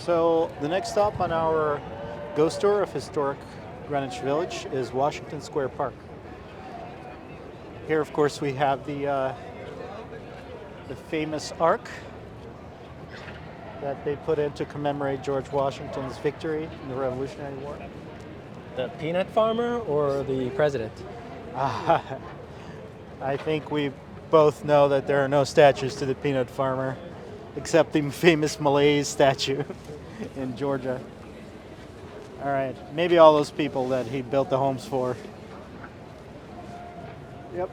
So the next stop on our ghost tour of historic Greenwich Village is Washington Square Park. Here, of course, we have the famous ark that they put in to commemorate George Washington's victory in the Revolutionary War. The peanut farmer or the president? I think we both know that there are no statues to the peanut farmer, except the famous Malays statue in Georgia. All right, maybe all those people that he built the homes for. Yep.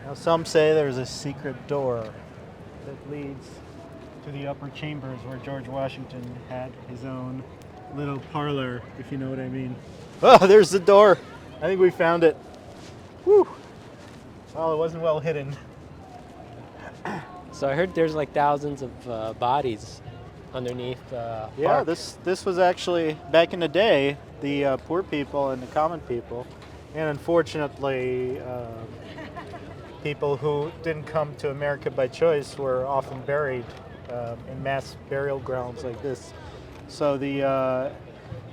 Now some say there's a secret door that leads to the upper chambers where George Washington had his own little parlor, if you know what I mean. Oh, there's the door. I think we found it. Whew. Well, it wasn't well hidden. So I heard there's like thousands of bodies underneath the Yeah, park. this was actually, back in the day, the poor people and the common people, and unfortunately, people who didn't come to America by choice were often buried in mass burial grounds like this. So the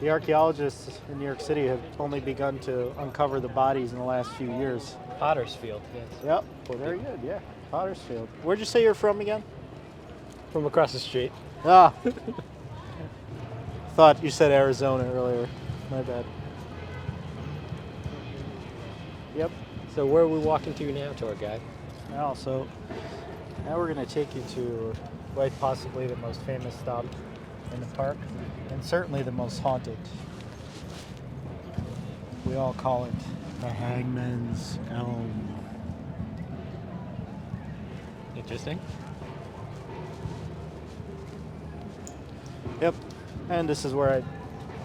archaeologists in New York City have only begun to uncover the bodies in the last few years. Pottersfield, yes. Yep, well, very good, yeah. Pottersfield. Where'd you say you're from again? From across the street. Ah. Thought you said Arizona earlier. My bad. Yep. So where are we walking to now, tour guide? Now, so now we're going to take you to quite possibly the most famous stop in the park, and certainly the most haunted. We all call it the Hangman's Elm. Interesting. Yep. And this is where I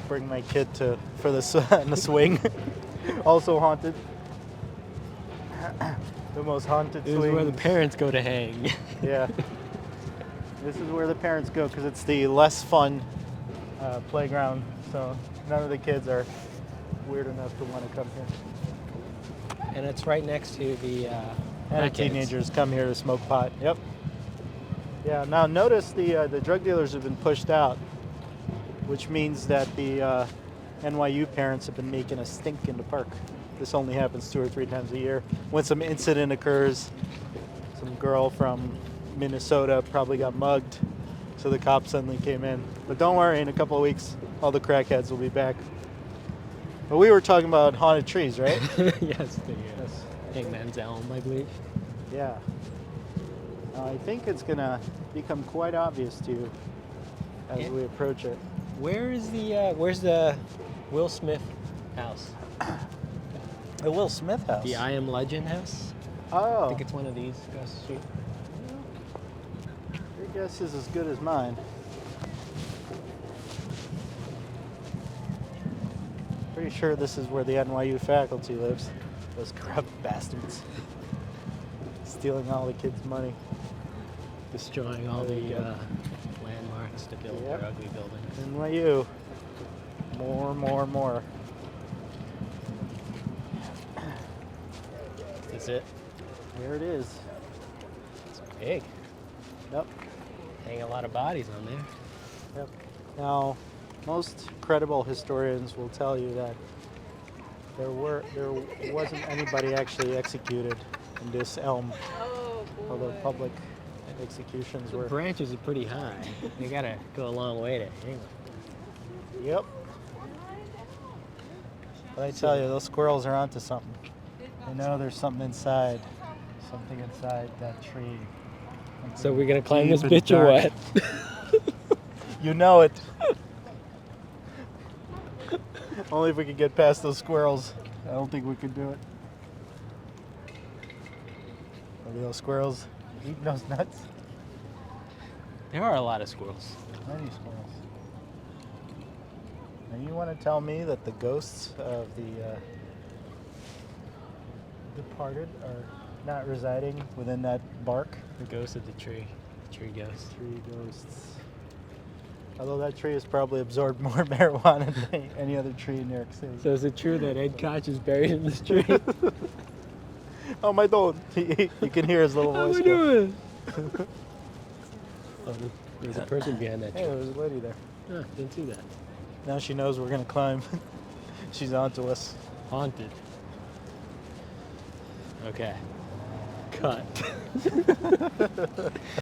bring my kid to for the swing. Also haunted. The most haunted This swing. is where the parents go to hang. Yeah. This is where the parents go because it's the less fun playground. So none of the kids are weird enough to want to come here. And it's right next to the And crackheads. teenagers come here to smoke pot. Yep. Yeah. Now notice the drug dealers have been pushed out, which means that the NYU parents have been making a stink in the park. This only happens 2 or 3 times a year. When some incident occurs, some girl from Minnesota probably got mugged, so the cops suddenly came in. But don't worry, in a couple of weeks, all the crackheads will be back. But we were talking about haunted trees, right? Yes, the Hangman's Elm, I believe. Yeah. I think it's gonna become quite obvious to you as Yeah. we approach it. Where's the Will Smith house? The Will Smith house. The I Am Legend house? I Oh, think it's one of these across the street. your guess is as good as mine. Pretty sure this is where the NYU faculty lives. Those corrupt bastards. Stealing all the kids' money. Destroying all There the you go. landmarks to build Yep. their ugly buildings. NYU. More. Is it? There it is. It's big. Yep. Hang a lot of bodies on there. Yep. Now, most credible historians will tell you that there wasn't anybody actually executed in this elm, although public executions The were. branches are pretty high. You gotta go a long way to hang them. Yep. But I tell you, those squirrels are onto something. They know there's something inside that tree. So we're gonna climb this Deep and bitch or dark. what? You know it. Only if we could get past those squirrels. I don't think we could do it. Look at those squirrels eating those nuts. There are a lot of squirrels. Many squirrels. And you want to tell me that the ghosts of the departed are not residing within that bark? The ghost of the tree. Tree ghost. Tree ghosts. Although that tree has probably absorbed more marijuana than any other tree in New York City. So is it true that Ed Koch is buried in this tree? Oh my God! You can hear his little How voice. we go. doing? Oh, there's a person behind that Hey, tree. there's a lady there. Ah, didn't see that. Now she knows we're gonna climb. She's onto us. Haunted. Okay. Cut.